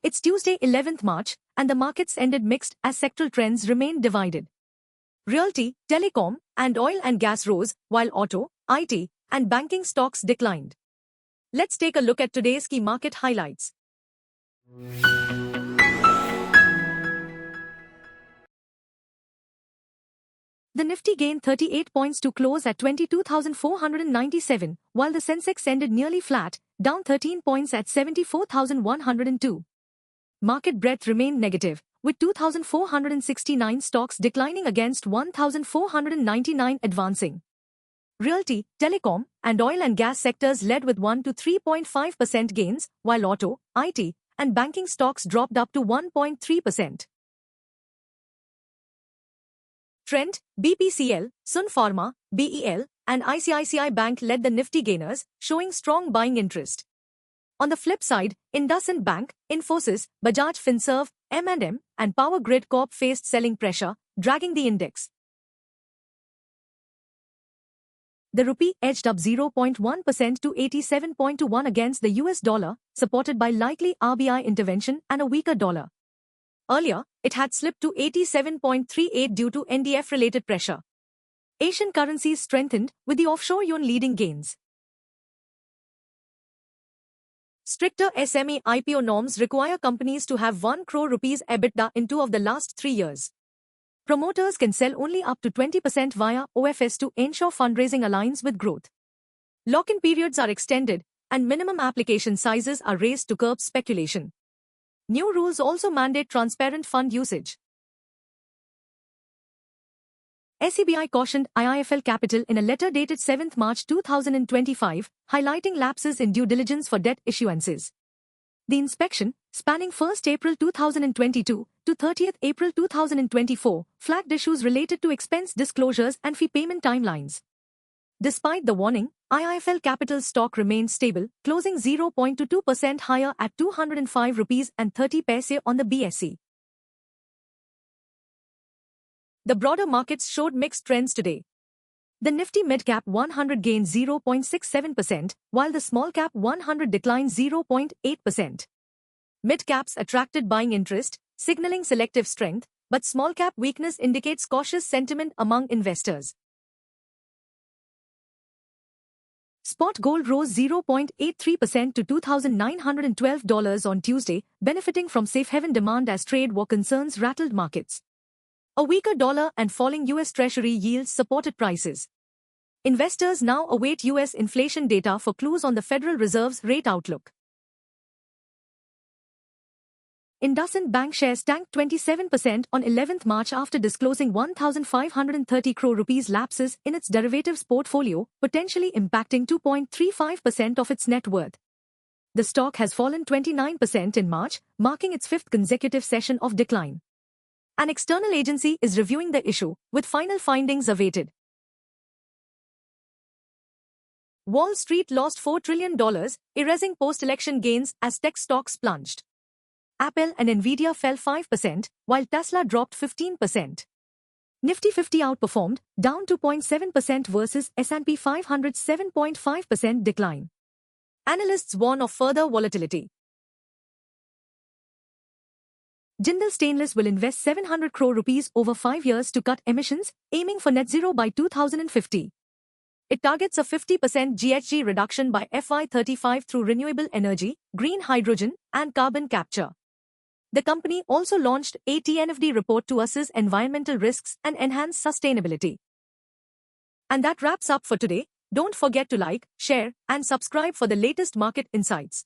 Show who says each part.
Speaker 1: It's Tuesday 11th March, and the markets ended mixed as sectoral trends remained divided. Realty, telecom, and oil and gas rose, while auto, IT, and banking stocks declined. Let's take a look at today's key market highlights. The Nifty gained 38 points to close at 22,497, while the Sensex ended nearly flat, down 13 points at 74,102. Market breadth remained negative, with 2,469 stocks declining against 1,499 advancing. Realty, telecom, and oil and gas sectors led with 1 to 3.5% gains, while auto, IT, and banking stocks dropped up to 1.3%. Trent, BPCL, Sun Pharma, BEL, and ICICI Bank led the Nifty gainers, showing strong buying interest. On the flip side, IndusInd Bank, Infosys, Bajaj Finserv, M&M, and Power Grid Corp faced selling pressure, dragging the index. The rupee edged up 0.1% to 87.21 against the US dollar, supported by likely RBI intervention and a weaker dollar. Earlier, it had slipped to 87.38 due to NDF-related pressure. Asian currencies strengthened, with the offshore yuan leading gains. Stricter SME IPO norms require companies to have 1 crore rupees EBITDA in 2 of the last 3 years. Promoters can sell only up to 20% via OFS to ensure fundraising aligns with growth. Lock-in periods are extended, and minimum application sizes are raised to curb speculation. New rules also mandate transparent fund usage. SEBI cautioned IIFL Capital in a letter dated 7th March 2025, highlighting lapses in due diligence for debt issuances. The inspection, spanning 1st April 2022 to 30th April 2024, flagged issues related to expense disclosures and fee payment timelines. Despite the warning, IIFL Capital's stock remained stable, closing 0.22% higher at 205 rupees and 30 paise on the BSE. The broader markets showed mixed trends today. The Nifty Mid-Cap 100 gained 0.67%, while the Small-Cap 100 declined 0.8%. Mid-caps attracted buying interest, signaling selective strength, but small-cap weakness indicates cautious sentiment among investors. Spot gold rose 0.83% to $2,912 on Tuesday, benefiting from safe haven demand as trade war concerns rattled markets. A weaker dollar and falling U.S. Treasury yields supported prices. Investors now await U.S. inflation data for clues on the Federal Reserve's rate outlook. IndusInd Bank shares tanked 27% on 11th March after disclosing 1,530 crore rupees lapses in its derivatives portfolio, potentially impacting 2.35% of its net worth. The stock has fallen 29% in March, marking its 5th consecutive session of decline. An external agency is reviewing the issue, with final findings awaited. Wall Street lost $4 trillion, erasing post-election gains as tech stocks plunged. Apple and Nvidia fell 5%, while Tesla dropped 15%. Nifty 50 outperformed, down 2.7% versus S&P 500's 7.5% decline. Analysts warn of further volatility. Jindal Stainless will invest 700 crore rupees over 5 years to cut emissions, aiming for net zero by 2050. It targets a 50% GHG reduction by FY35 through renewable energy, green hydrogen, and carbon capture. The company also launched a TNFD report to assess environmental risks and enhance sustainability. And that wraps up for today. Don't forget to like, share, and subscribe for the latest market insights.